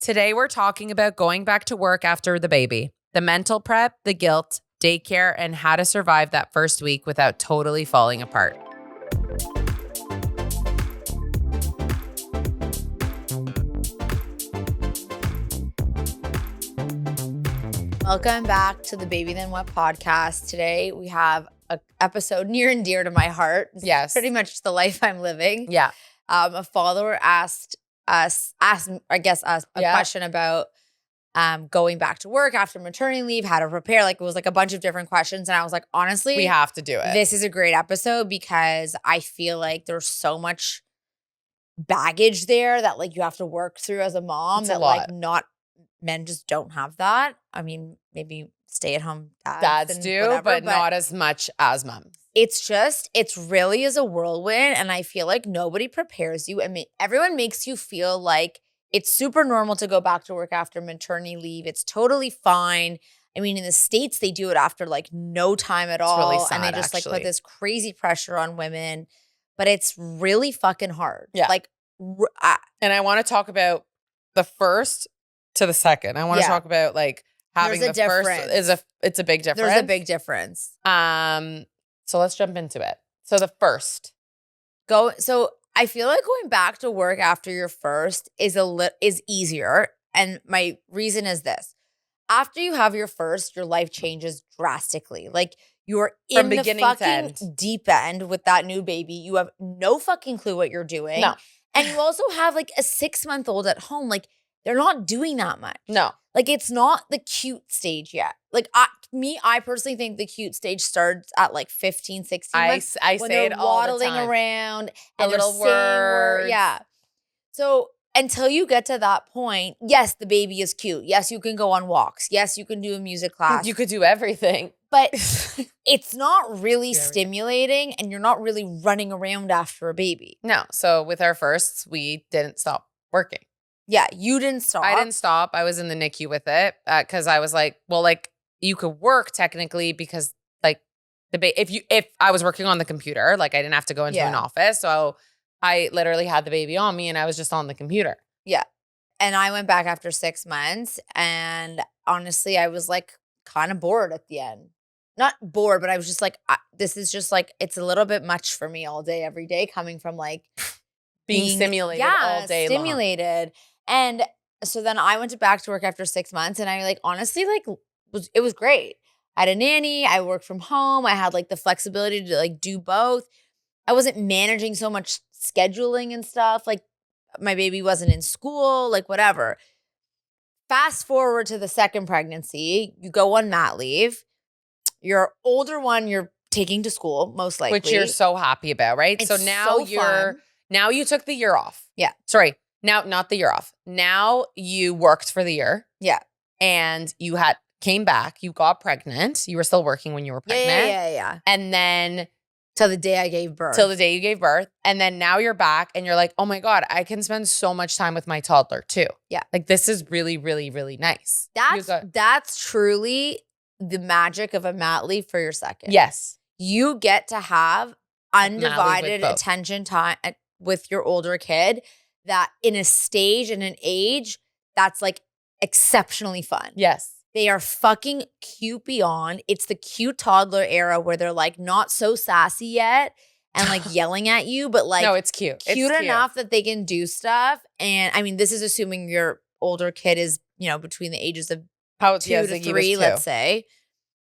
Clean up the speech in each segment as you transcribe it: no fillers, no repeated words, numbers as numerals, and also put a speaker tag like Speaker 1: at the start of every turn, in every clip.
Speaker 1: Today we're talking about going back to work after the baby, the mental prep, the guilt, daycare, and how to survive that first week without totally falling apart.
Speaker 2: Welcome back to the Baby Then What podcast. Today we have an episode near and dear to my heart.
Speaker 1: Yes.
Speaker 2: Pretty much the life I'm living.
Speaker 1: Yeah.
Speaker 2: A follower asked us a question about going back to work after maternity leave, how to prepare. Like, it was like a bunch of different questions. And I was like, honestly,
Speaker 1: We have to do it.
Speaker 2: this is a great episode because I feel like there's so much baggage there that like you have to work through as a mom.
Speaker 1: It's a
Speaker 2: that
Speaker 1: lot.
Speaker 2: like not men just don't have that. I mean, maybe stay-at-home
Speaker 1: Dads
Speaker 2: and
Speaker 1: do,
Speaker 2: whatever,
Speaker 1: but not as much as moms.
Speaker 2: It's really is a whirlwind, and I feel like nobody prepares you. I mean, everyone makes you feel like it's super normal to go back to work after maternity leave. It's totally fine. I mean, in the States, they do it after like no time at all.
Speaker 1: really sad,
Speaker 2: and they just like
Speaker 1: actually.
Speaker 2: put this crazy pressure on women, but it's really fucking hard.
Speaker 1: Yeah.
Speaker 2: Like,
Speaker 1: And I want to talk about the first to the second. I want to
Speaker 2: Yeah.
Speaker 1: talk about like having
Speaker 2: There's
Speaker 1: the
Speaker 2: a
Speaker 1: first
Speaker 2: difference.
Speaker 1: it's a big difference.
Speaker 2: there's a big difference.
Speaker 1: So let's jump into it. So the first.
Speaker 2: So I feel like going back to work after your first is easier. And my reason is this. After you have your first, your life changes drastically. Like, you're
Speaker 1: From
Speaker 2: in the
Speaker 1: beginning to
Speaker 2: fucking
Speaker 1: end.
Speaker 2: deep end with that new baby. You have no fucking clue what you're doing.
Speaker 1: No.
Speaker 2: And you also have like a 6-month-old at home. Like, they're not doing that much.
Speaker 1: No.
Speaker 2: Like, it's not the cute stage yet. Like, I personally think the cute stage starts at like 15, 16 months.
Speaker 1: I
Speaker 2: when
Speaker 1: say
Speaker 2: they're
Speaker 1: it all the
Speaker 2: waddling
Speaker 1: time.
Speaker 2: around
Speaker 1: A
Speaker 2: and they're
Speaker 1: little
Speaker 2: saying words.
Speaker 1: words.
Speaker 2: Yeah. So until you get to that point, yes, the baby is cute. Yes, you can go on walks. Yes, you can do a music class.
Speaker 1: You could do everything.
Speaker 2: But it's not really
Speaker 1: Yeah, everything.
Speaker 2: stimulating, and you're not really running around after a baby.
Speaker 1: No. So with our firsts, we didn't stop working.
Speaker 2: Yeah, you didn't stop.
Speaker 1: I didn't stop. I was in the NICU with it because I was like, well, like you could work technically because like if I was working on the computer, like I didn't have to go into an office. So I literally had the baby on me and I was just on the computer.
Speaker 2: Yeah. And I went back after 6 months, and honestly, I was like kind of bored at the end. Not bored, but I was just like, this is just like, it's a little bit much for me all day, every day, coming from like
Speaker 1: Being stimulated all day long.
Speaker 2: stimulated. And so then I went back to work after 6 months, and I like honestly like it was great. I had a nanny. I worked from home. I had like the flexibility to like do both. I wasn't managing so much scheduling and stuff. Like, my baby wasn't in school, like whatever. Fast forward to the second pregnancy, you go on mat leave. Your older one, you're taking to school, most likely.
Speaker 1: Which you're so happy about, right?
Speaker 2: It's
Speaker 1: so now
Speaker 2: fun.
Speaker 1: now you took the year off.
Speaker 2: Yeah.
Speaker 1: Sorry. Now, not the year off. Now you worked for the year.
Speaker 2: Yeah.
Speaker 1: And you came back, you got pregnant. You were still working when you were pregnant.
Speaker 2: Yeah.
Speaker 1: And then
Speaker 2: Till the day I gave birth.
Speaker 1: till the day you gave birth. And then now you're back and you're like, oh my God, I can spend so much time with my toddler too.
Speaker 2: Yeah.
Speaker 1: Like, this is really, really, really nice.
Speaker 2: That's truly the magic of a mat leave for your second.
Speaker 1: Yes.
Speaker 2: You get to have undivided
Speaker 1: both.
Speaker 2: attention time with your older kid, that in a stage and an age that's like exceptionally fun.
Speaker 1: Yes.
Speaker 2: They are fucking cute beyond. It's the cute toddler era where they're like not so sassy yet and like yelling at you, but like
Speaker 1: No, it's cute.
Speaker 2: cute enough that they can do stuff. And I mean, this is assuming your older kid is, between the ages of 2 to 3, let's say.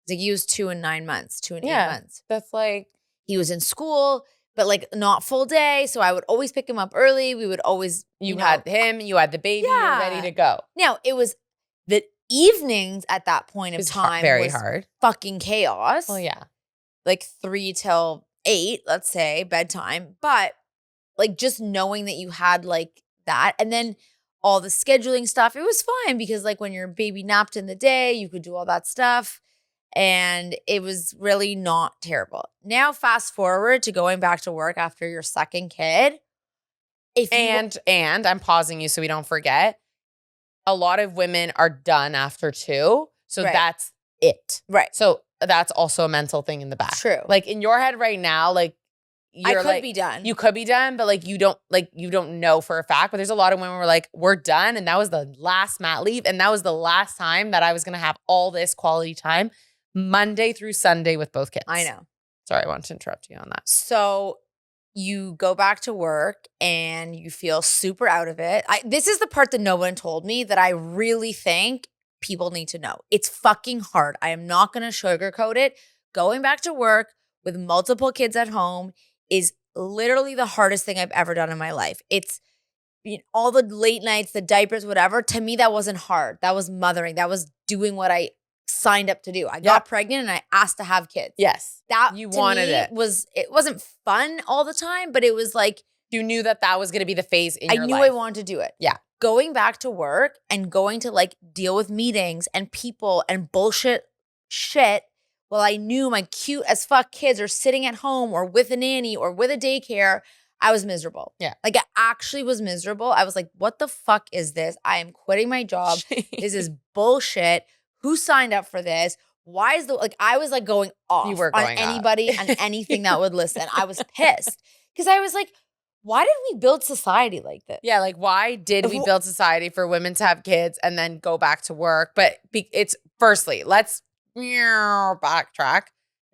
Speaker 2: Like, he was 2 and 9 months, 2 and 8 months.
Speaker 1: That's like,
Speaker 2: he was in school, but like not full day. So I would always pick him up early. We would always,
Speaker 1: you had him, you had the baby, you're ready to go.
Speaker 2: Now, it was the evenings at that point of time
Speaker 1: very
Speaker 2: was
Speaker 1: hard.
Speaker 2: fucking chaos.
Speaker 1: Oh yeah.
Speaker 2: Like 3 till 8, let's say, bedtime. But like just knowing that you had like that, and then all the scheduling stuff, it was fine because like when your baby napped in the day, you could do all that stuff. And it was really not terrible. Now, fast forward to going back to work after your second kid.
Speaker 1: And I'm pausing you so we don't forget. A lot of women are done after 2. So that's it.
Speaker 2: Right.
Speaker 1: So that's also a mental thing in the back.
Speaker 2: True.
Speaker 1: Like, in your head right now, like,
Speaker 2: I could be done.
Speaker 1: You could be done, but like you don't know for a fact. But there's a lot of women who are like, we're done. And that was the last mat leave. And that was the last time that I was going to have all this quality time Monday through Sunday with both kids.
Speaker 2: I know.
Speaker 1: Sorry, I wanted to interrupt you on that.
Speaker 2: So you go back to work and you feel super out of it. This is the part that no one told me that I really think people need to know. It's fucking hard. I am not going to sugarcoat it. Going back to work with multiple kids at home is literally the hardest thing I've ever done in my life. It's all the late nights, the diapers, whatever. To me, that wasn't hard. That was mothering. That was doing what I signed up to do. I got pregnant and I asked to have kids.
Speaker 1: Yes.
Speaker 2: That
Speaker 1: you wanted it.
Speaker 2: It wasn't fun all the time, but it was like
Speaker 1: you knew that was going to be the phase in your life.
Speaker 2: I knew I wanted to do it.
Speaker 1: Yeah.
Speaker 2: Going back to work and going to like deal with meetings and people and bullshit shit while I knew my cute as fuck kids are sitting at home or with a nanny or with a daycare, I was miserable.
Speaker 1: Yeah.
Speaker 2: Like I actually was miserable. I was like, what the fuck is this? I am quitting my job. This is bullshit. Who signed up for this? Why is I was like going off on anybody and anything that would listen. I was pissed because I was like, why did we build society like this?
Speaker 1: Yeah, like why did we build society for women to have kids and then go back to work? But it's firstly, let's backtrack.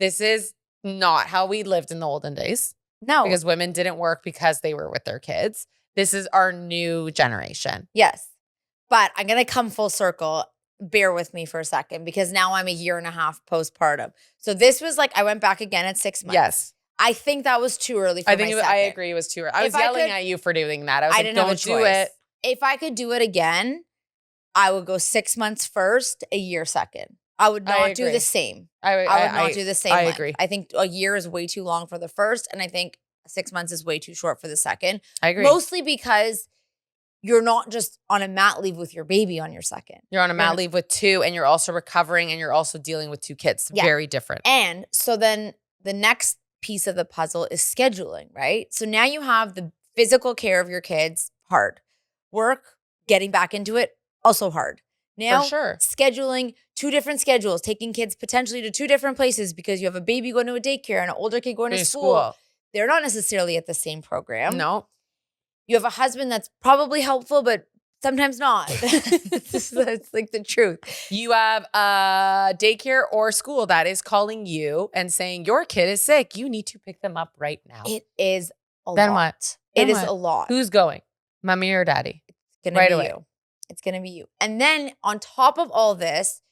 Speaker 1: This is not how we lived in the olden days.
Speaker 2: No.
Speaker 1: Because women didn't work because they were with their kids. This is our new generation.
Speaker 2: Yes. But I'm going to come full circle. Bear with me for a second because now I'm a year and a half postpartum. So this was like, I went back again at 6 months.
Speaker 1: Yes.
Speaker 2: I think that was too early for my second.
Speaker 1: I agree it was too early. I was yelling at you for doing that. I was like, don't do it.
Speaker 2: If I could do it again, I would go 6 months first, a year second. I would not do the same. I would not do the same.
Speaker 1: I agree.
Speaker 2: I think a year is way too long for the first, and I think 6 months is way too short for the second.
Speaker 1: I agree.
Speaker 2: Mostly because you're not just on a mat leave with your baby on your second.
Speaker 1: You're on a mat leave with two, and you're also recovering, and you're also dealing with two kids. Yeah. Very different.
Speaker 2: And so then the next piece of the puzzle is scheduling, right? So now you have the physical care of your kids, hard. Work, getting back into it, also hard. Now,
Speaker 1: for sure.
Speaker 2: Scheduling 2 different schedules, taking kids potentially to 2 different places because you have a baby going to a daycare and an older kid going to school. They're not necessarily at the same program.
Speaker 1: No.
Speaker 2: You have a husband that's probably helpful, but sometimes not. That's like the truth.
Speaker 1: You have a daycare or school that is calling you and saying, your kid is sick. You need to pick them up right now.
Speaker 2: It is a lot.
Speaker 1: Then what?
Speaker 2: It is a lot.
Speaker 1: Who's going? Mommy or daddy?
Speaker 2: It's going to be you. It's going to be you. And then on top of all this,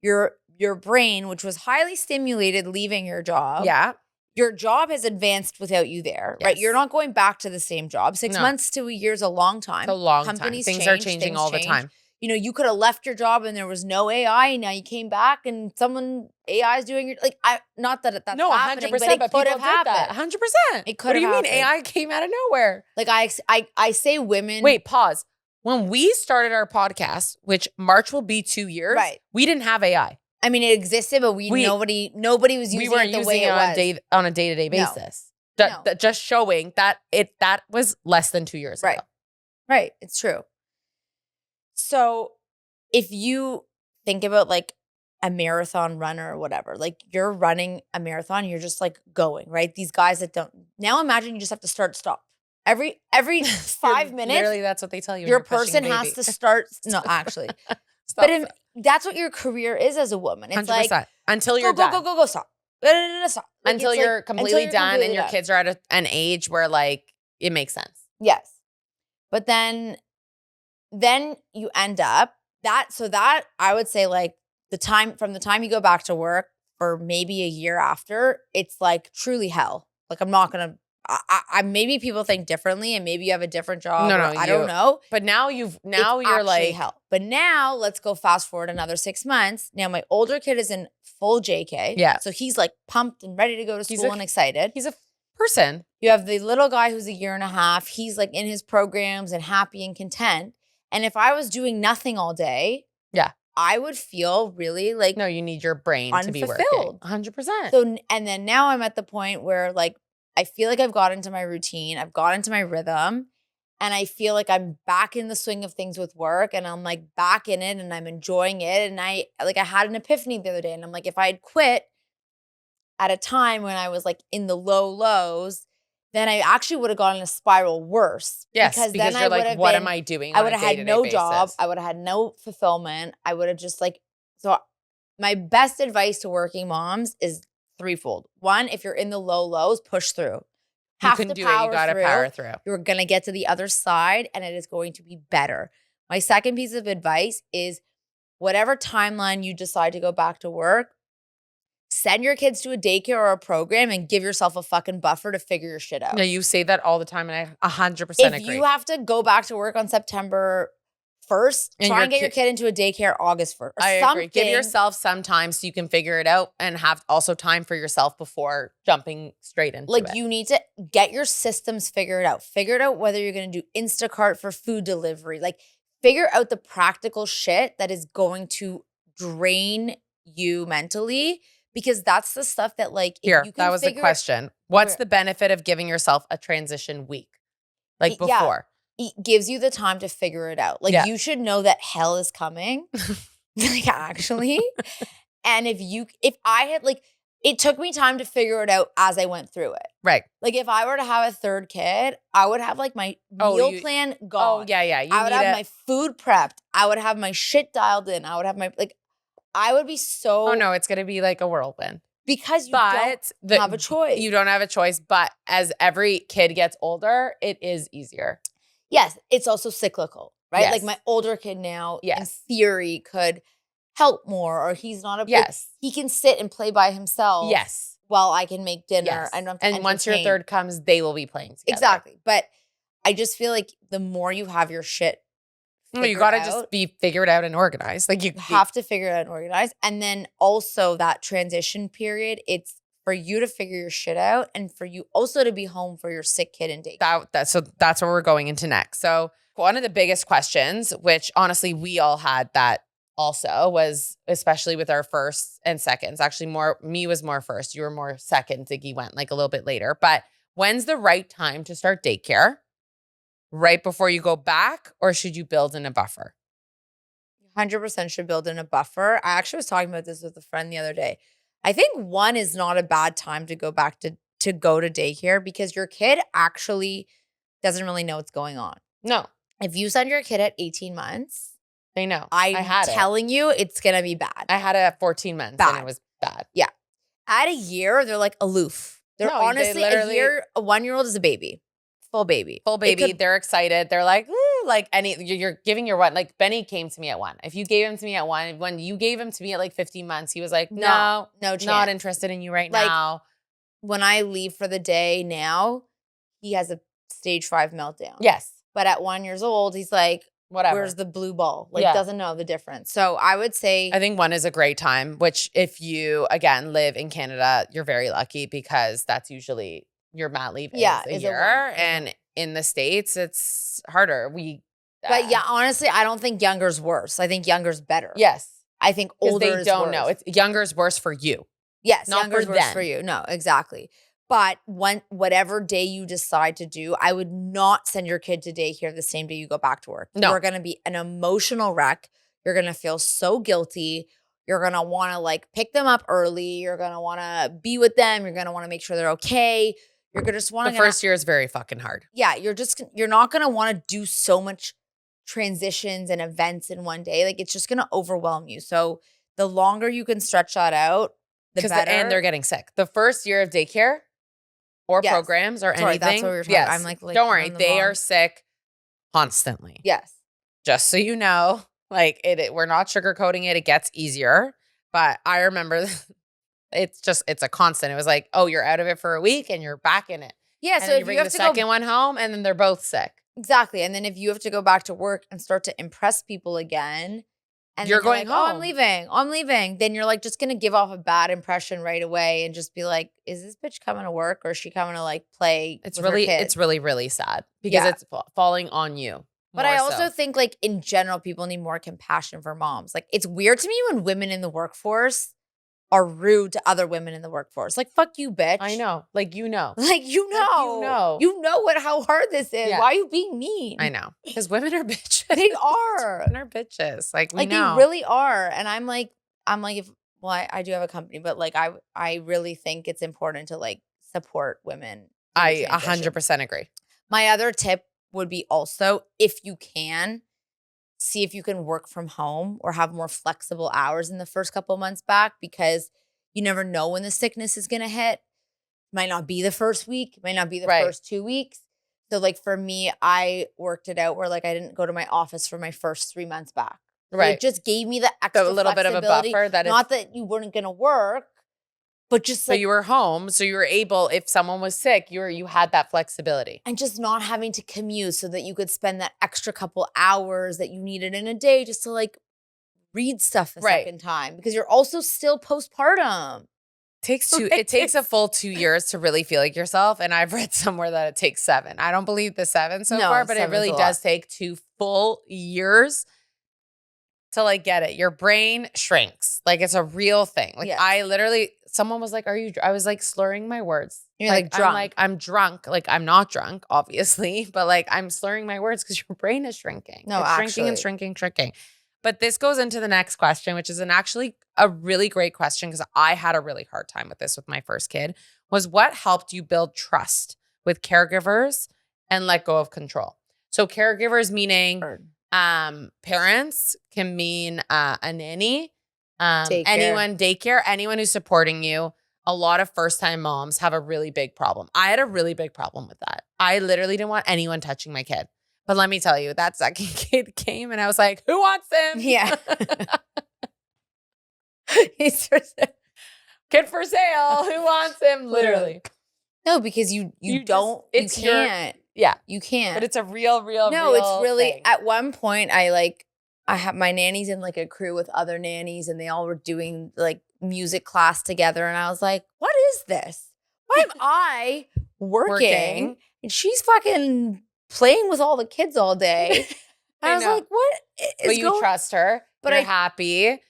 Speaker 2: your brain, which was highly stimulated leaving your job.
Speaker 1: Yeah.
Speaker 2: Your job has advanced without you there, right? You're not going back to the same job. 6 months to a year is a long time.
Speaker 1: It's a long time. Things are changing all the time.
Speaker 2: You know, you could have left your job and there was no AI. And now you came back and AI is doing your, not that that's happening, 100%, but it could have happened.
Speaker 1: 100%.
Speaker 2: It could have happened. What do you mean
Speaker 1: AI came out of nowhere?
Speaker 2: Like I say women.
Speaker 1: Wait, pause. When we started our podcast, which March will be 2 years,
Speaker 2: right.
Speaker 1: We didn't have AI.
Speaker 2: I mean, it existed, but nobody was using it the way it was.
Speaker 1: On a day-to-day basis. No. Just showing that was less than 2 years ago.
Speaker 2: Right. It's true. So if you think about like a marathon runner or whatever, like you're running a marathon, you're just like going, right? These guys that don't, now imagine you just have to stop. Every 5 minutes.
Speaker 1: Literally, that's what they tell you.
Speaker 2: Your person has to start. No, actually. That's what your career is as a woman. It's 100%. Like
Speaker 1: until you're done.
Speaker 2: Go, stop. Stop.
Speaker 1: Like, until you're completely done and your kids are at an age where like it makes sense.
Speaker 2: Yes. But then you end up that I would say like from the time you go back to work for maybe a year after, it's like truly hell. Like I'm not going to, maybe people think differently and maybe you have a different job. No, I don't know.
Speaker 1: But now you're like
Speaker 2: hell. But now let's go fast forward another 6 months. Now my older kid is in full JK.
Speaker 1: Yeah.
Speaker 2: So he's like pumped and ready to go to school and excited.
Speaker 1: He's a person.
Speaker 2: You have the little guy who's a year and a half. He's like in his programs and happy and content. And if I was doing nothing all day, I would feel really like
Speaker 1: no, you need your brain to be working. 100%.
Speaker 2: So and then now I'm at the point where like I feel like I've got into my routine. I've got into my rhythm and I feel like I'm back in the swing of things with work and I'm like back in it and I'm enjoying it. And I had an epiphany the other day and I'm like, if I had quit at a time when I was like in the low lows then I actually would have gone in a spiral worse.
Speaker 1: Yes, because
Speaker 2: then
Speaker 1: you're like, what am I doing?
Speaker 2: I would have had no job. I would have had no fulfillment. I would have just like, so my best advice to working moms is threefold. One, if you're in the low lows, push through.
Speaker 1: You can do it. You got to power through.
Speaker 2: You're going to get to the other side and it is going to be better. My second piece of advice is whatever timeline you decide to go back to work, send your kids to a daycare or a program and give yourself a fucking buffer to figure your shit out.
Speaker 1: No, you say that all the time and I 100% agree.
Speaker 2: If you have to go back to work on September 1st, try and get your kid into a daycare August 1st.
Speaker 1: I agree. Give yourself some time so you can figure it out and have also time for yourself before jumping straight into it.
Speaker 2: You need to get your systems figured out. Figure it out whether you're going to do Instacart for food delivery. Like, figure out the practical shit that is going to drain you mentally, because that's the stuff that like, if
Speaker 1: Here,
Speaker 2: you can
Speaker 1: that was the question. What's the benefit of giving yourself a transition week? Like before.
Speaker 2: It gives you the time to figure it out. Like you should know that hell is coming. Like actually. And if I had like, it took me time to figure it out as I went through it.
Speaker 1: Right.
Speaker 2: Like if I were to have a third kid, I would have like my meal plan gone.
Speaker 1: Oh yeah, yeah.
Speaker 2: I would have my food prepped. I would have my shit dialed in. I would have I would be so.
Speaker 1: Oh no, it's going to be like a whirlwind.
Speaker 2: Because you don't have a choice.
Speaker 1: You don't have a choice. But as every kid gets older, it is easier.
Speaker 2: Yes. It's also cyclical, right?
Speaker 1: Yes.
Speaker 2: Like my older kid now, in theory, could help more, or he's not he can sit and play by himself.
Speaker 1: Yes.
Speaker 2: While I can make dinner.
Speaker 1: Yes.
Speaker 2: And
Speaker 1: once your third comes, they will be playing together.
Speaker 2: Exactly. But I just feel like the more you have your shit
Speaker 1: you got to just be figured out and organized. Like you
Speaker 2: have to figure it out and organize. And then also that transition period, it's for you to figure your shit out and for you also to be home for your sick kid in daycare.
Speaker 1: So that's where we're going into next. So one of the biggest questions, which honestly we all had that also, was especially with our firsts and seconds. Actually, me was more first. You were more second. Ziggy went like a little bit later. But when's the right time to start daycare? Right before you go back, or should you build in a buffer?
Speaker 2: 100% should build in a buffer. I actually was talking about this with a friend the other day. I think one is not a bad time to go back to go to daycare because your kid actually doesn't really know what's going on.
Speaker 1: No.
Speaker 2: If you send your kid at 18 months,
Speaker 1: they know.
Speaker 2: I'm telling you, it's going to be bad.
Speaker 1: I had it at 14 months and it was bad.
Speaker 2: Yeah. At a year, they're like aloof. They're honestly, a 1-year-old is a baby. Full baby.
Speaker 1: They're excited. They're like, ooh, like you're giving your one. Like Benny came to me at 1. If you gave him to me at 1, when you gave him to me at like 15 months, he was like, no chance. Not interested in you right now.
Speaker 2: When I leave for the day now, he has a stage 5 meltdown.
Speaker 1: Yes.
Speaker 2: But at 1 year old, he's like, whatever. Where's the blue ball? Doesn't know the difference. So I would say.
Speaker 1: I think 1 is a great time, which if you, again, live in Canada, you're very lucky because that's usually your mat leave is a year. And in the States, it's harder.
Speaker 2: But yeah, honestly, I don't think younger's worse. I think younger's better.
Speaker 1: Yes.
Speaker 2: I think older is worse. They don't know.
Speaker 1: It's younger's worse for you.
Speaker 2: Yes, not younger's worse for you. No, exactly. But whatever day you decide to do, I would not send your kid to daycare the same day you go back to work.
Speaker 1: No.
Speaker 2: You're going to be an emotional wreck. You're going to feel so guilty. You're going to want to like pick them up early. You're going to want to be with them. You're going to want to make sure they're okay. You're going to just want to.
Speaker 1: The first year is very fucking hard.
Speaker 2: Yeah. You're not going to want to do so much transitions and events in one day. Like it's just going to overwhelm you. So the longer you can stretch that out, the better.
Speaker 1: And they're getting sick. The first year of daycare or programs or anything. That's what we were talking about. I'm like don't worry. They are sick constantly.
Speaker 2: Yes.
Speaker 1: Just so you know, like we're not sugarcoating it. It gets easier. But I remember it's a constant. It was like, oh, you're out of it for a week and you're back in it.
Speaker 2: Yeah.
Speaker 1: And
Speaker 2: so
Speaker 1: then
Speaker 2: if
Speaker 1: you bring
Speaker 2: have
Speaker 1: the
Speaker 2: to
Speaker 1: second one home and then they're both sick.
Speaker 2: Exactly. And then if you have to go back to work and start to impress people again, and
Speaker 1: you're going
Speaker 2: like,
Speaker 1: home.
Speaker 2: Oh, I'm leaving. Then you're like just going to give off a bad impression right away and just be like, is this bitch coming to work or is she coming to like play
Speaker 1: it's
Speaker 2: with her kids?
Speaker 1: It's really, really sad because it's falling on you.
Speaker 2: But I also think like in general, people need more compassion for moms. Like it's weird to me when women in the workforce are rude to other women in the workforce. Like, fuck you, bitch.
Speaker 1: I know. Like, you know.
Speaker 2: Like, you know. You know how hard this is. Yeah. Why are you being mean?
Speaker 1: I know. Because women are bitches.
Speaker 2: They are.
Speaker 1: Women are bitches. Like, we know.
Speaker 2: They really are. And I'm like, I do have a company, but like, I really think it's important to like support women
Speaker 1: I 100% agree.
Speaker 2: My other tip would be also, if you can, see if you can work from home or have more flexible hours in the first couple months back, because you never know when the sickness is going to hit. Might not be the first week, might not be the first 2 weeks. So like for me, I worked it out where like I didn't go to my office for my first 3 months back. Right. It just gave me the extra little bit of a buffer that not that you weren't going to work, but just like.
Speaker 1: But you were home, so you were able, if someone was sick, you had that flexibility.
Speaker 2: And just not having to commute so that you could spend that extra couple hours that you needed in a day just to like read stuff a second time, because you're also still postpartum.
Speaker 1: It takes a full 2 years to really feel like yourself. And I've read somewhere that it takes 7. I don't believe the 7 so far, but it really does take 2 full years to like get it. Your brain shrinks. Like it's a real thing. Like I literally, someone was like, I was like slurring my words.
Speaker 2: You're like drunk.
Speaker 1: I'm drunk. Like I'm not drunk, obviously, but like I'm slurring my words because your brain is shrinking.
Speaker 2: No,
Speaker 1: it's shrinking and shrinking. But this goes into the next question, which is actually a really great question, because I had a really hard time with this with my first kid, was what helped you build trust with caregivers and let go of control? So caregivers meaning parents, can mean a nanny, daycare, anyone who's supporting you. A lot of first-time moms have a really big problem. I had a really big problem with that. I literally didn't want anyone touching my kid. But let me tell you, that second kid came and I was like, who wants him?
Speaker 2: Yeah.
Speaker 1: He's for sale. Kid for sale. Who wants him? Literally.
Speaker 2: No, because you can't. You can't.
Speaker 1: But it's a real
Speaker 2: it's really
Speaker 1: thing.
Speaker 2: At one point I have my nannies in like a crew with other nannies, and they all were doing like music class together, and I was like, what is this? Why am I working and she's fucking playing with all the kids all day? I was like, what is
Speaker 1: But you trust her. But you're happy.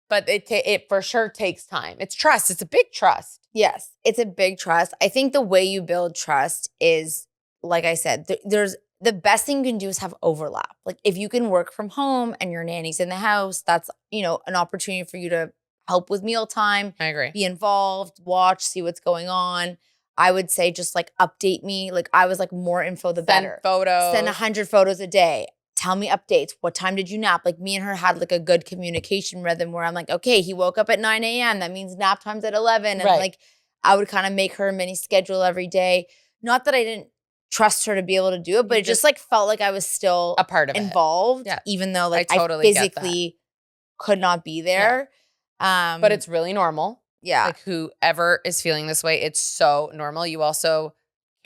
Speaker 1: But it for sure takes time. It's trust. It's a big trust.
Speaker 2: Yes, it's a big trust. I think the way you build trust is, like I said, there's the best thing you can do is have overlap. Like if you can work from home and your nanny's in the house, that's, an opportunity for you to help with mealtime.
Speaker 1: I agree.
Speaker 2: Be involved, watch, see what's going on. I would say just like update me. Like I was like, more info the better.
Speaker 1: Photos.
Speaker 2: Send 100 photos a day. Tell me updates. What time did you nap? Like me and her had like a good communication rhythm where I'm like, okay, he woke up at 9 a.m. That means nap time's at 11. And like I would kind of make her a mini schedule every day. Not that I didn't trust her to be able to do it, but it just like felt like I was still
Speaker 1: a part of
Speaker 2: involved, even though like I physically could not be there. Yeah.
Speaker 1: But it's really normal.
Speaker 2: Yeah.
Speaker 1: Like whoever is feeling this way, it's so normal. You also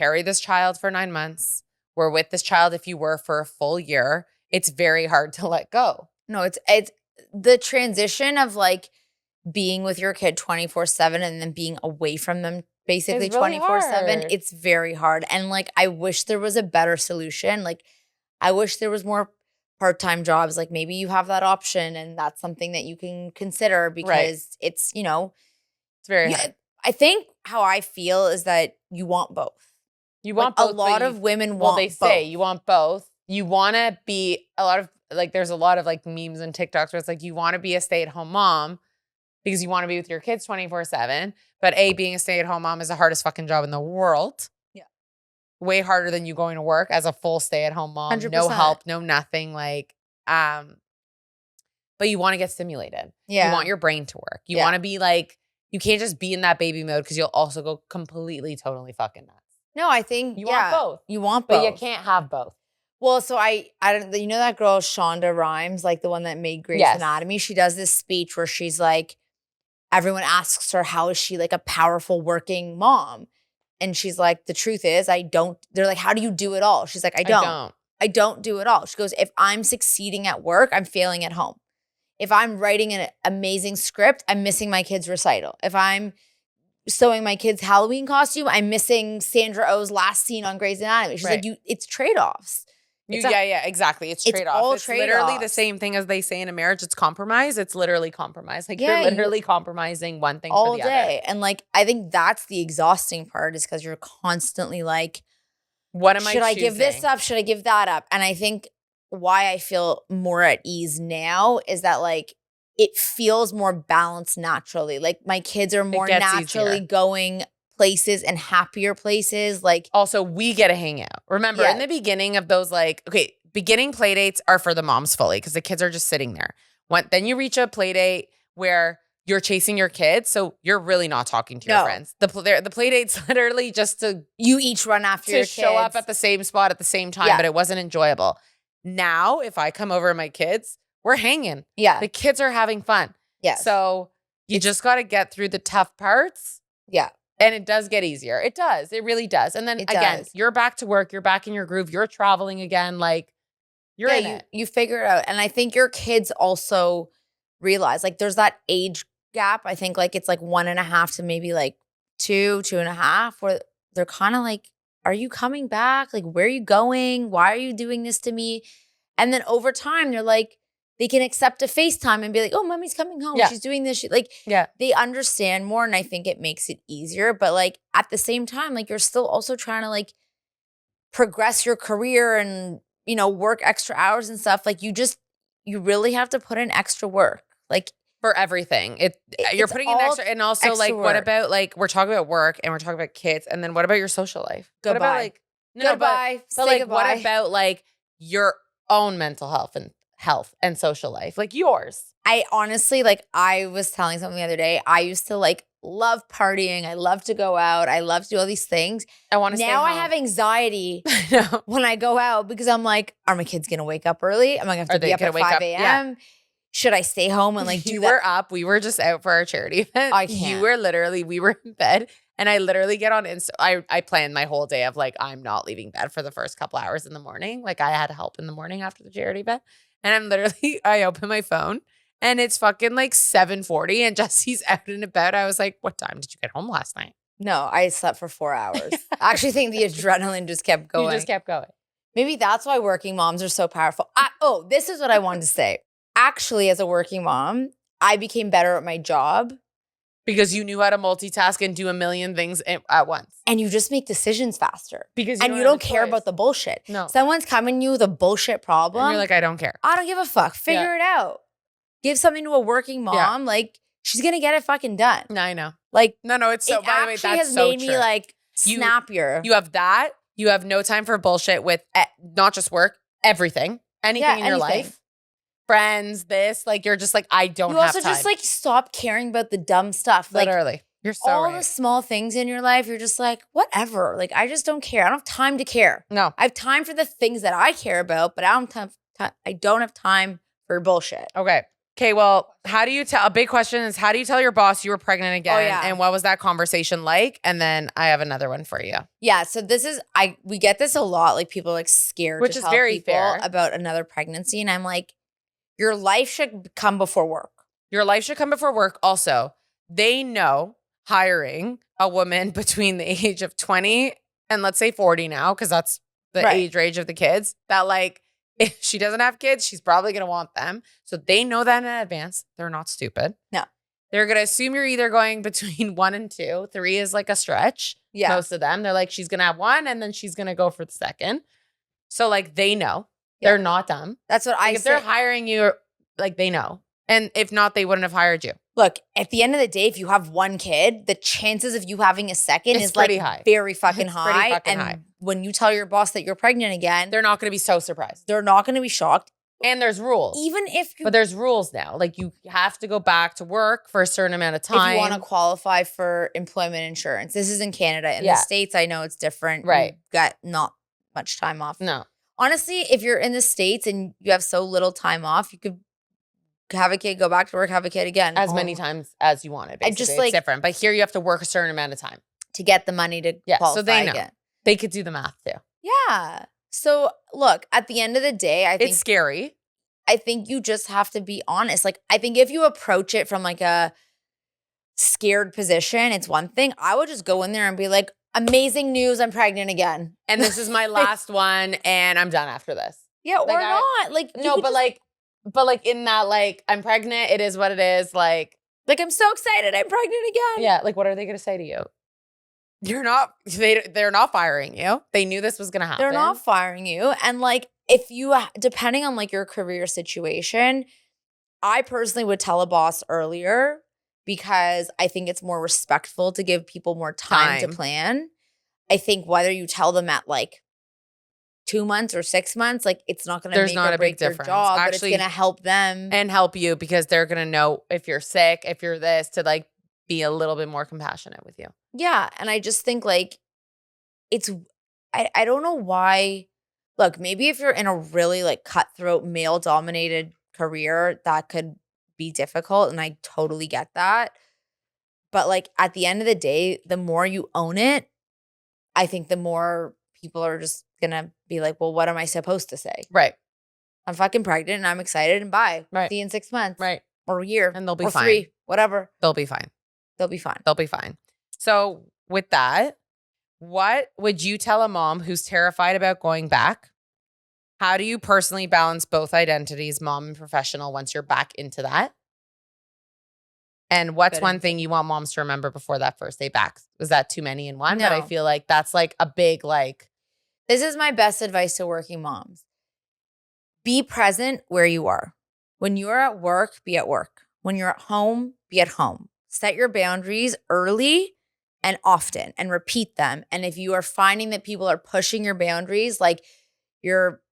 Speaker 1: carry this child for 9 months. We're with this child if you were for a full year. It's very hard to let go.
Speaker 2: No, it's the transition of like being with your kid 24/7 and then being away from them basically 24/7. It's very hard. And like I wish there was a better solution. Like I wish there was more part-time jobs. Like maybe you have that option and that's something that you can consider, because it's,
Speaker 1: it's very hard.
Speaker 2: I think how I feel is that you want both.
Speaker 1: You want both.
Speaker 2: A lot of women want both.
Speaker 1: They say you want both. You want to be there's a lot of like memes and TikToks where it's like you want to be a stay-at-home mom because you want to be with your kids 24/7. But being a stay-at-home mom is the hardest fucking job in the world.
Speaker 2: Yeah.
Speaker 1: Way harder than you going to work as a full stay-at-home mom.
Speaker 2: 100%.
Speaker 1: No help, no nothing. But you want to get stimulated.
Speaker 2: Yeah.
Speaker 1: You want your brain to work. You want to be like, you can't just be in that baby mode because you'll also go completely, totally fucking nuts.
Speaker 2: No, I think
Speaker 1: you want both.
Speaker 2: You want both.
Speaker 1: But you can't have both.
Speaker 2: Well, so I don't, that girl Shonda Rhimes, like the one that made Grey's Anatomy, she does this speech where she's like, everyone asks her, how is she like a powerful working mom? And she's like, the truth is they're like, how do you do it all? She's like, I don't do it all. She goes, if I'm succeeding at work, I'm failing at home. If I'm writing an amazing script, I'm missing my kid's recital. If I'm sewing my kid's Halloween costume, I'm missing Sandra Oh's last scene on Grey's Anatomy. She's like, it's trade-offs.
Speaker 1: Exactly. It's trade-off. It's literally the same thing as they say in a marriage. It's compromise. It's literally compromise. Like you're literally compromising one thing
Speaker 2: all
Speaker 1: for the
Speaker 2: day.
Speaker 1: other.
Speaker 2: And like, I think that's the exhausting part, is because you're constantly like,
Speaker 1: what am I choosing?
Speaker 2: Should I give this up? Should I give that up? And I think why I feel more at ease now is that like, it feels more balanced naturally. Like my kids are more naturally going places and happier places. Like
Speaker 1: also we get to hang out. Remember in the beginning of those beginning play dates are for the moms fully because the kids are just sitting there. Then you reach a play date where you're chasing your kids, so you're really not talking to your friends. The play date's literally just to
Speaker 2: you each run after your kids.
Speaker 1: Show up at the same spot at the same time, but it wasn't enjoyable. Now, if I come over to my kids, we're hanging.
Speaker 2: Yeah.
Speaker 1: The kids are having fun.
Speaker 2: Yeah.
Speaker 1: So you just got to get through the tough parts.
Speaker 2: Yeah.
Speaker 1: And it does get easier. It does. It really does. And then again, you're back to work. You're back in your groove. You're traveling again. Like you're in it.
Speaker 2: You figure it out. And I think your kids also realize like there's that age gap. I think like it's like 1.5 to maybe like 2.5 where they're kind of like, are you coming back? Like, where are you going? Why are you doing this to me? And then over time, they're like, they can accept a FaceTime and be like, oh, mommy's coming home. Yeah. She's doing this. They understand more. And I think it makes it easier. But like at the same time, like you're still also trying to like progress your career and, you know, work extra hours and stuff. Like you really have to put in extra work. Like
Speaker 1: for everything. You're putting in extra. And also extra like, work. What about like, we're talking about work and we're talking about kids. And then what about your social life?
Speaker 2: Goodbye.
Speaker 1: What about like,
Speaker 2: goodbye.
Speaker 1: But like, goodbye. What about like your own mental health and social life? Like yours.
Speaker 2: I honestly, like I was telling someone the other day, I used to like love partying. I love to go out. I love to do all these things.
Speaker 1: I want to stay home.
Speaker 2: Now I have anxiety when I go out because I'm like, are my kids going to wake up early? Am I going to have to be up at 5 a.m.? Yeah. Should I stay home and like do that?
Speaker 1: You were up. We were just out for our charity event.
Speaker 2: I can't.
Speaker 1: We were in bed and I literally get on Insta. I planned my whole day of like, I'm not leaving bed for the first couple hours in the morning. Like I had help in the morning after the charity event. And I'm literally, I open my phone and it's fucking like 7:40 and Jessie's out and about. I was like, what time did you get home last night?
Speaker 2: No, I slept for 4 hours. I actually think the adrenaline just kept going.
Speaker 1: You just kept going.
Speaker 2: Maybe that's why working moms are so powerful. This is what I wanted to say. Actually, as a working mom, I became better at my job.
Speaker 1: Because you knew how to multitask and do a million things at once.
Speaker 2: And you just make decisions faster.
Speaker 1: Because
Speaker 2: you don't care about the bullshit.
Speaker 1: No.
Speaker 2: Someone's coming to you with a bullshit problem.
Speaker 1: And you're like, I don't care.
Speaker 2: I don't give a fuck. Figure it out. Give something to a working mom. Yeah. Like, she's going to get it fucking done.
Speaker 1: No, I know.
Speaker 2: Like,
Speaker 1: no, it's so, by the way, that's so true. It
Speaker 2: actually has made me like snappier.
Speaker 1: You have that. You have no time for bullshit with not just work, everything. Anything in your life. Friends, like you're just like, I don't have time. You also just
Speaker 2: like stop caring about the dumb stuff.
Speaker 1: Literally.
Speaker 2: Like,
Speaker 1: you're so
Speaker 2: all
Speaker 1: right.
Speaker 2: the small things in your life, you're just like, whatever. Like, I just don't care. I don't have time to care.
Speaker 1: No.
Speaker 2: I have time for the things that I care about, but I don't have time for bullshit.
Speaker 1: Okay, well, a big question is, how do you tell your boss you were pregnant again?
Speaker 2: Oh, yeah.
Speaker 1: And what was that conversation like? And then I have another one for you.
Speaker 2: Yeah, so we get this a lot. Like people are like scared
Speaker 1: Which
Speaker 2: to
Speaker 1: is
Speaker 2: tell
Speaker 1: very
Speaker 2: people
Speaker 1: fair.
Speaker 2: About another pregnancy. And I'm like, your life should come before work.
Speaker 1: Your life should come before work. Also, they know hiring a woman between the age of 20 and let's say 40 now, because that's the age range of the kids, that like, if she doesn't have kids, she's probably going to want them. So they know that in advance. They're not stupid.
Speaker 2: No.
Speaker 1: They're going to assume you're either going between 1 and 2. 3 is like a stretch.
Speaker 2: Yeah.
Speaker 1: Most of them. They're like, she's going to have 1 and then she's going to go for the second. So like they know. Yeah. They're not dumb.
Speaker 2: That's what I say.
Speaker 1: If they're hiring you, like they know. And if not, they wouldn't have hired you.
Speaker 2: Look, at the end of the day, if you have 1 kid, the chances of you having a second is
Speaker 1: pretty
Speaker 2: like
Speaker 1: high.
Speaker 2: Very fucking high.
Speaker 1: Pretty fucking
Speaker 2: and
Speaker 1: high.
Speaker 2: When you tell your boss that you're pregnant again,
Speaker 1: they're not going to be so surprised.
Speaker 2: They're not going to be shocked.
Speaker 1: And there's rules.
Speaker 2: Even if you...
Speaker 1: But there's rules now. Like you have to go back to work for a certain amount of time.
Speaker 2: If you want to qualify for employment insurance. This is in Canada. In the States, I know it's different.
Speaker 1: Right.
Speaker 2: You've got not much time off.
Speaker 1: No.
Speaker 2: Honestly, if you're in the States and you have so little time off, you could have a kid, go back to work, have a kid again.
Speaker 1: As many times as you want it, basically. It's different. But here you have to work a certain amount of time.
Speaker 2: To get the money to qualify
Speaker 1: so they know.
Speaker 2: Again.
Speaker 1: They could do the math too.
Speaker 2: Yeah. So look, at the end of the day, I think
Speaker 1: it's scary.
Speaker 2: I think you just have to be honest. Like, I think if you approach it from like a scared position, it's one thing. I would just go in there and be like, amazing news, I'm pregnant again.
Speaker 1: And this is my last one and I'm done after this.
Speaker 2: Yeah, like or not. Like
Speaker 1: no, but like in that, like, I'm pregnant, it is what it is. Like
Speaker 2: I'm so excited, I'm pregnant again.
Speaker 1: Yeah, like what are they gonna say to you? They're not firing you. They knew this was gonna happen.
Speaker 2: They're not firing you. And like if you, depending on like your career situation, I personally would tell a boss earlier because I think it's more respectful to give people more time to plan. I think whether you tell them at like 2 months or 6 months, like it's not going to make or break their job, but it's going to help them.
Speaker 1: And help you because they're going to know if you're sick, if you're this, to like be a little bit more compassionate with you.
Speaker 2: Yeah. And I just think like I don't know why. Look, maybe if you're in a really like cutthroat male dominated career, that could be difficult. And I totally get that. But like at the end of the day, the more you own it, I think the more people are just going to be like, well, what am I supposed to say?
Speaker 1: Right.
Speaker 2: I'm fucking pregnant and I'm excited and bye.
Speaker 1: Right.
Speaker 2: See you in 6 months.
Speaker 1: Right.
Speaker 2: Or a year.
Speaker 1: And they'll be
Speaker 2: or
Speaker 1: fine.
Speaker 2: 3, whatever.
Speaker 1: They'll be fine.
Speaker 2: They'll be fine.
Speaker 1: They'll be fine. So with that, what would you tell a mom who's terrified about going back? How do you personally balance both identities, mom and professional, once you're back into that? And what's one thing you want moms to remember before that first day back? Was that too many in one?
Speaker 2: No.
Speaker 1: But I feel like that's like a big like.
Speaker 2: This is my best advice to working moms. Be present where you are. When you're at work, be at work. When you're at home, be at home. Set your boundaries early and often and repeat them. And if you are finding that people are pushing your boundaries, like your,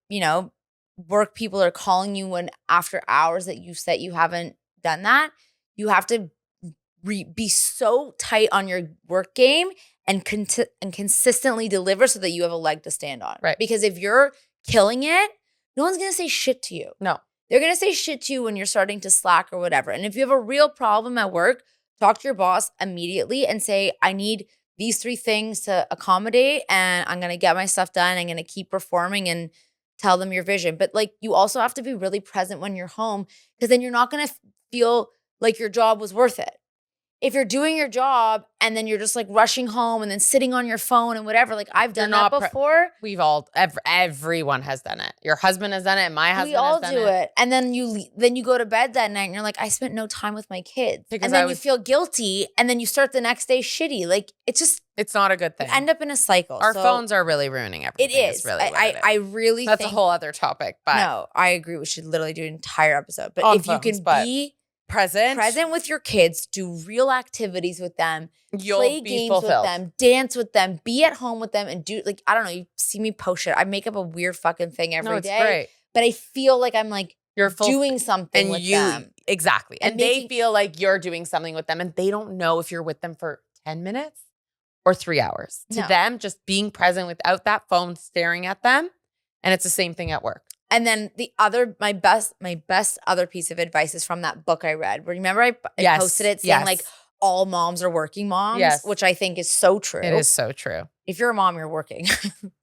Speaker 2: work people are calling you when after hours that you said you haven't done that, you have to be so tight on your work game and consistently deliver so that you have a leg to stand on.
Speaker 1: Right.
Speaker 2: Because if you're killing it, no one's going to say shit to you.
Speaker 1: No.
Speaker 2: They're going to say shit to you when you're starting to slack or whatever. And if you have a real problem at work, talk to your boss immediately and say, I need these 3 things to accommodate and I'm going to get my stuff done. I'm going to keep performing and tell them your vision. But like you also have to be really present when you're home because then you're not going to feel like your job was worth it. If you're doing your job and then you're just like rushing home and then sitting on your phone and whatever, like I've done that before.
Speaker 1: We've all, everyone has done it. Your husband has done it. And my husband has done it.
Speaker 2: We all do it. And then you go to bed that night and you're like, I spent no time with my kids. And then you feel guilty and then you start the next day shitty. Like
Speaker 1: it's not a good thing.
Speaker 2: You end up in a cycle.
Speaker 1: Our phones are really ruining everything.
Speaker 2: It is.
Speaker 1: Really
Speaker 2: I really
Speaker 1: think.
Speaker 2: That's
Speaker 1: a whole other topic. But
Speaker 2: no, I agree. We should literally do an entire episode. But if you can be present with your kids, do real activities with them, play games fulfilled with them, dance with them, be at home with them, and do like I don't know. You see me post shit. I make up a weird fucking thing every day. Great. But I feel like I'm like you're doing something with them.
Speaker 1: Exactly, and they feel like you're doing something with them, and they don't know if you're with them for 10 minutes or 3 hours. To them, just being present without that phone staring at them, and it's the same thing at work.
Speaker 2: And then my best other piece of advice is from that book I read. Remember I posted it saying like all moms are working moms, which I think is so true.
Speaker 1: It is so true.
Speaker 2: If you're a mom, you're working.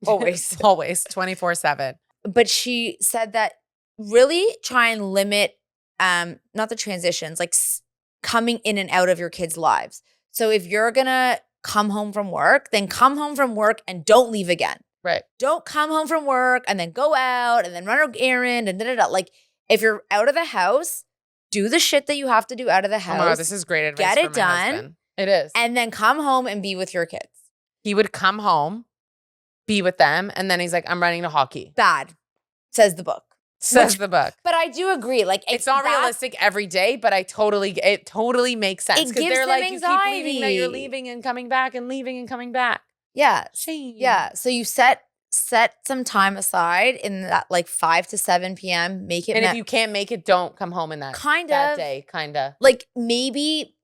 Speaker 2: Always.
Speaker 1: Always, 24/7.
Speaker 2: But she said that really try and limit not the transitions, like coming in and out of your kids' lives. So if you're going to come home from work, then come home from work and don't leave again.
Speaker 1: Right.
Speaker 2: Don't come home from work and then go out and then run an errand and da-da-da. Like if you're out of the house, do the shit that you have to do out of the house.
Speaker 1: Oh my God, this is great advice.
Speaker 2: Get it done.
Speaker 1: Husband. It is.
Speaker 2: And then come home and be with your kids.
Speaker 1: He would come home, be with them, and then he's like, I'm running to hockey.
Speaker 2: Bad, says the book.
Speaker 1: The book.
Speaker 2: But I do agree. Like
Speaker 1: it's not realistic every day, but it totally makes sense.
Speaker 2: It gives them like, anxiety.
Speaker 1: You keep leaving, that you're leaving and coming back and leaving and coming back.
Speaker 2: Yeah.
Speaker 1: Shame.
Speaker 2: Yeah. So you set some time aside in that like 5 to 7 p.m. Make it.
Speaker 1: And if you can't make it, don't come home in that day. Kind of.
Speaker 2: Like maybe,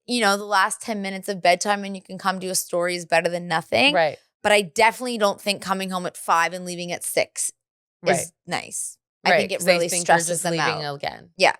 Speaker 2: the last 10 minutes of bedtime and you can come do a story is better than nothing.
Speaker 1: Right.
Speaker 2: But I definitely don't think coming home at 5 and leaving at 6 is nice.
Speaker 1: Right.
Speaker 2: I think it really stresses them out.
Speaker 1: Again.
Speaker 2: Yeah.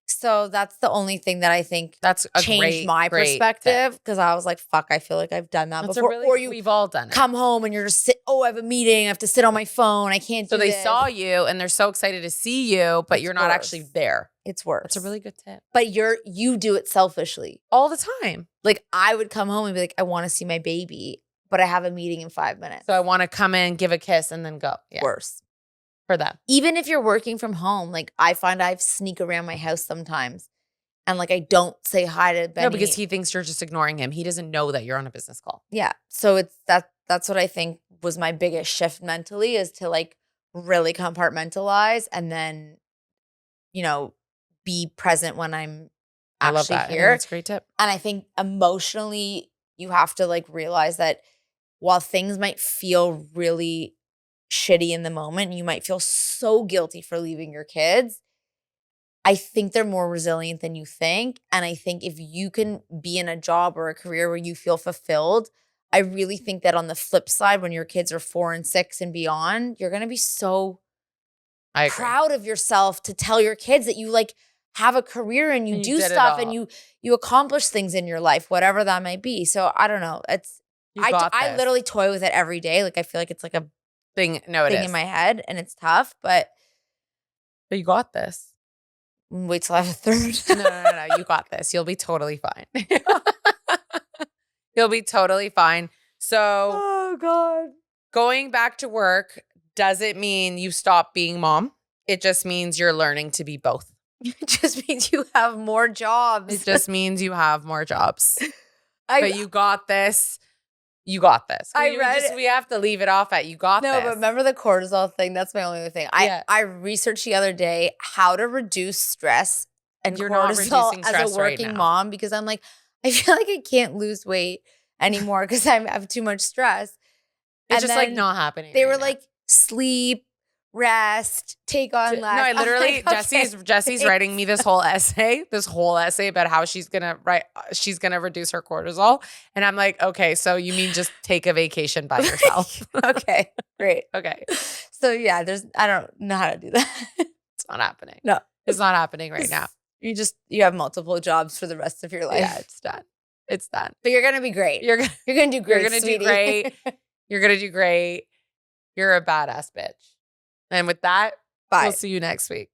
Speaker 2: So that's the only thing that I think
Speaker 1: that's
Speaker 2: changed my perspective because I was like, fuck, I feel like I've done that before. Or
Speaker 1: we've all done it.
Speaker 2: Come home and you're just I have a meeting. I have to sit on my phone. I can't do this.
Speaker 1: So they saw you and they're so excited to see you, but you're not actually there.
Speaker 2: It's worse.
Speaker 1: It's a really good tip.
Speaker 2: But you do it selfishly.
Speaker 1: All the time.
Speaker 2: Like I would come home and be like, I want to see my baby, but I have a meeting in 5 minutes.
Speaker 1: So I want to come in, give a kiss, and then go. Yeah.
Speaker 2: Worse.
Speaker 1: For them.
Speaker 2: Even if you're working from home, like I find I sneak around my house sometimes. And like I don't say hi to Benny.
Speaker 1: No, because he thinks you're just ignoring him. He doesn't know that you're on a business call.
Speaker 2: Yeah. So it's that's what I think was my biggest shift mentally is to like really compartmentalize and then, be present when I'm actually
Speaker 1: that.
Speaker 2: here.
Speaker 1: That's a great tip.
Speaker 2: And I think emotionally, you have to like realize that while things might feel really shitty in the moment, you might feel so guilty for leaving your kids. I think they're more resilient than you think. And I think if you can be in a job or a career where you feel fulfilled, I really think that on the flip side, when your kids are 4 and 6 and beyond, you're going to be so proud of yourself to tell your kids that you like have a career and you do stuff and you accomplish things in your life, whatever that might be. So I don't know. I literally toy with it every day. Like I feel like it's like a
Speaker 1: thing in
Speaker 2: my head and it's tough, but
Speaker 1: you got this.
Speaker 2: Wait till I have a third.
Speaker 1: No. You got this. You'll be totally fine. You'll be totally fine. So,
Speaker 2: oh God,
Speaker 1: going back to work doesn't mean you stop being mom. It just means you're learning to be both.
Speaker 2: It just means you have more jobs.
Speaker 1: It just means you have more jobs. But you got this. You got this. We have to leave it off at you got this.
Speaker 2: No, but remember the cortisol thing? That's my only other thing. I researched the other day how to reduce stress and cortisol as a working mom because I'm like, I feel like I can't lose weight anymore because I have too much stress.
Speaker 1: It's just like not happening.
Speaker 2: They were like, sleep, rest, take on less.
Speaker 1: No, I literally, like, Jessie's writing me this whole essay about how she's gonna reduce her cortisol. And I'm like, okay, so you mean just take a vacation by yourself.
Speaker 2: Okay, great.
Speaker 1: Okay.
Speaker 2: So yeah, I don't know how to do that.
Speaker 1: It's not happening.
Speaker 2: No.
Speaker 1: It's not happening right now.
Speaker 2: You have multiple jobs for the rest of your life.
Speaker 1: Yeah, it's done. It's done.
Speaker 2: But you're gonna be great. You're gonna do great.
Speaker 1: You're gonna
Speaker 2: sweetie.
Speaker 1: do great. You're gonna do great. You're a badass bitch. And with that, we'll see you next week.